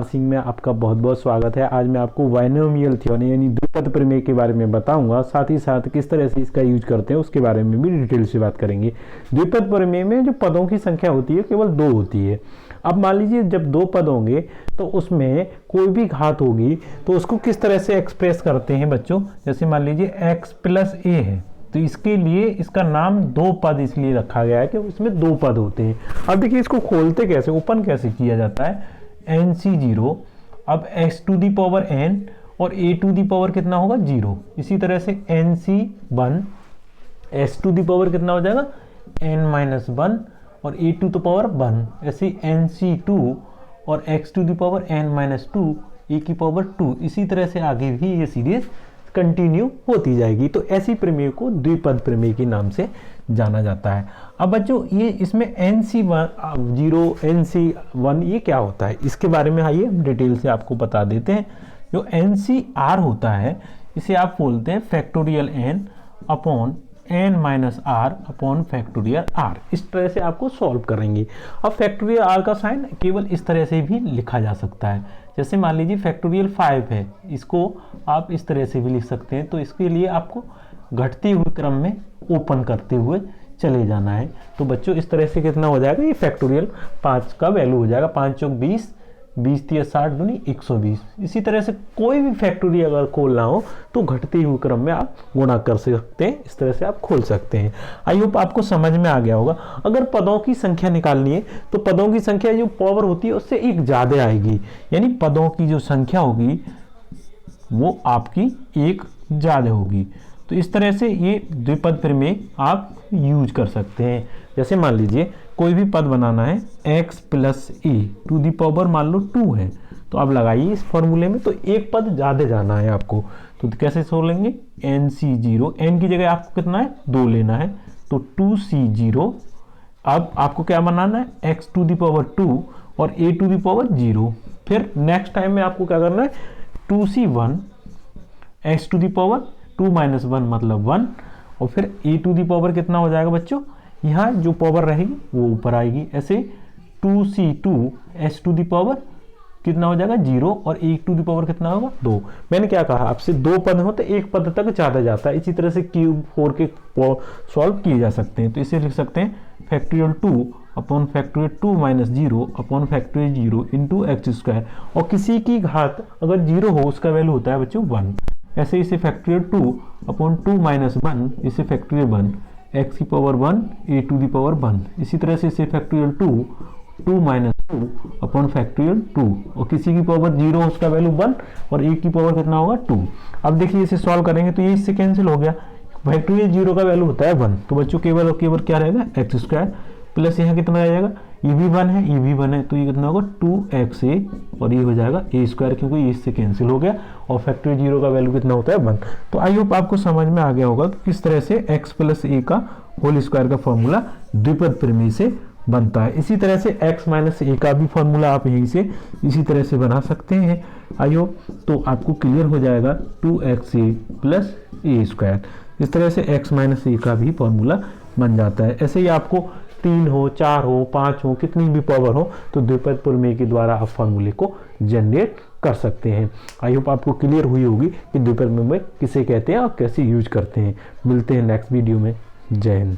सिंह में आपका बहुत बहुत स्वागत है। आज मैं आपको बाइनोमियल थ्योरम यानी द्विपद प्रमेय के बारे में बताऊंगा, साथ ही साथ किस तरह से इसका यूज करते हैं उसके बारे में भी डिटेल से बात करेंगे। द्विपद प्रमेय में जो पदों की संख्या होती है केवल दो होती है। अब मान लीजिए जब दो पद होंगे तो उसमें कोई भी घात होगी तो उसको किस तरह से एक्सप्रेस करते हैं बच्चों। जैसे मान लीजिए x प्लस ए है तो इसके लिए इसका नाम दो पद इसलिए रखा गया है कि उसमें दो पद होते हैं। अब देखिए इसको खोलते कैसे, ओपन कैसे किया जाता है। NC0, अब x to the power n और a टू दी पावर कितना होगा 0। इसी तरह से NC1, s to the power कितना हो जाएगा n-1 और a टू दी पावर 1। ऐसे NC2 और x to the power n-2 a की पावर 2। इसी तरह से आगे भी ये सीरीज कंटिन्यू होती जाएगी। तो ऐसी प्रमेय को द्विपद प्रमेय के नाम से जाना जाता है। अब बच्चों ये इसमें NC0 NC1 ये क्या होता है, इसके बारे में आइए हम डिटेल से आपको बता देते हैं। जो NCR होता है इसे आप बोलते हैं factorial n upon n minus r upon factorial r। इस तरह से आपको सॉल्व करेंगे। अब फैक्टोरियल r का साइन केवल इस तरह से भी लिखा जा सकता है। जैसे मान लीजिए फैक्टोरियल 5 है, इसको आप इस तरह से भी लिख सकते हैं। तो इसके लिए आपको घटते हुए क्रम में ओपन करते हुए चले जाना है। तो बच्चों इस तरह से कितना हो जाएगा, ये फैक्टोरियल 5 का वैल्यू हो जाएगा 5 चौक 20, 20 तिया 60 दूनी 120। इसी तरह से कोई भी फैक्टोरियल अगर खोलना हो तो घटते हुए क्रम में आप गुणा कर सकते हैं। इस तरह से आप खोल सकते हैं। आई होप आपको समझ में आ गया होगा। अगर पदों की संख्या निकालनी है तो पदों की संख्या जो पावर होती है उससे एक ज़्यादा आएगी, यानी पदों की जो संख्या होगी वो आपकी एक ज़्यादा होगी। तो इस तरह से ये द्विपद प्रमेय आप यूज कर सकते हैं। जैसे मान लीजिए कोई भी पद बनाना है x plus a to the power मान लो 2 है, तो आप लगाइए इस फॉर्मूले में। तो एक पद ज़्यादा जाना है आपको, तो कैसे सोलेंगे NC0, n की जगह आपको कितना है 2 लेना है, तो 2C0। अब आपको क्या बनाना है x टू दी पावर 2 और a टू दी पावर 0। फिर नेक्स्ट टाइम में आपको क्या करना है 2C1 x to the power 2 minus 1 मतलब 1, और फिर a टू दी पावर कितना हो जाएगा बच्चों, यहाँ जो पावर रहेगी वो ऊपर आएगी। ऐसे 2C2 s to the power कितना हो जाएगा 0 और a टू दी पावर कितना होगा 2। मैंने क्या कहा आपसे, दो पद हो तो एक पद तक ज़्यादा जाता है। इसी तरह से क्यूब 4 के सॉल्व किए जा सकते हैं। तो इसे लिख सकते हैं factorial 2 upon factorial 2 minus 0 upon factorial 0 into x square. और किसी की घात अगर 0 हो उसका वैल्यू होता है बच्चों 1। ऐसे इसे फैक्टोरियल 2 अपॉन 2 माइनस 1, इसे फैक्टोरियल 1 x की power 1 a to the power 1। इसी तरह से इसे फैक्टोरियल 2 माइनस 2 अपॉन फैक्टोरियल 2, और किसी की पावर 0 हो उसका वैल्यू 1 और a की पावर कितना होगा 2। अब देखिए इसे सॉल्व करेंगे तो ये इससे कैंसिल हो गया। फैक्टोरियल 0 का वैल्यू होता है 1, तो बच्चों केवल और केवल क्या रहेगा एक्स स्क्वायर प्लस यहाँ कितना आ जाएगा, ये भी 1 है ये भी 1 है, तो ये कितना होगा 2xa और ये हो जाएगा a स्क्वायर, क्योंकि ये इससे कैंसिल हो गया। और फैक्टोरियल 0 का वैल्यू कितना होता है 1। तो आई होप आपको समझ में आ गया होगा कि किस तरह से x प्लस ए का होल स्क्वायर का फॉर्मूला द्विपद प्रमेय से बनता है। इसी तरह से x माइनस ए का भी फॉर्मूला आप यहीं से इसी तरह से बना सकते हैं। आई होप तो आपको क्लियर हो जाएगा 2xa प्लस ए स्क्वायर। इस तरह से x माइनस ए का भी फॉर्मूला बन जाता है। ऐसे ही आपको 3 हो 4 हो 5 हो कितनी भी पावर हो तो द्विपद प्रमेय के द्वारा आप फॉर्मूले को जनरेट कर सकते हैं। आई होप आपको क्लियर हुई होगी कि द्विपद प्रमेय किसे कहते हैं और कैसे यूज करते हैं। मिलते हैं नेक्स्ट वीडियो में। जय हिंद।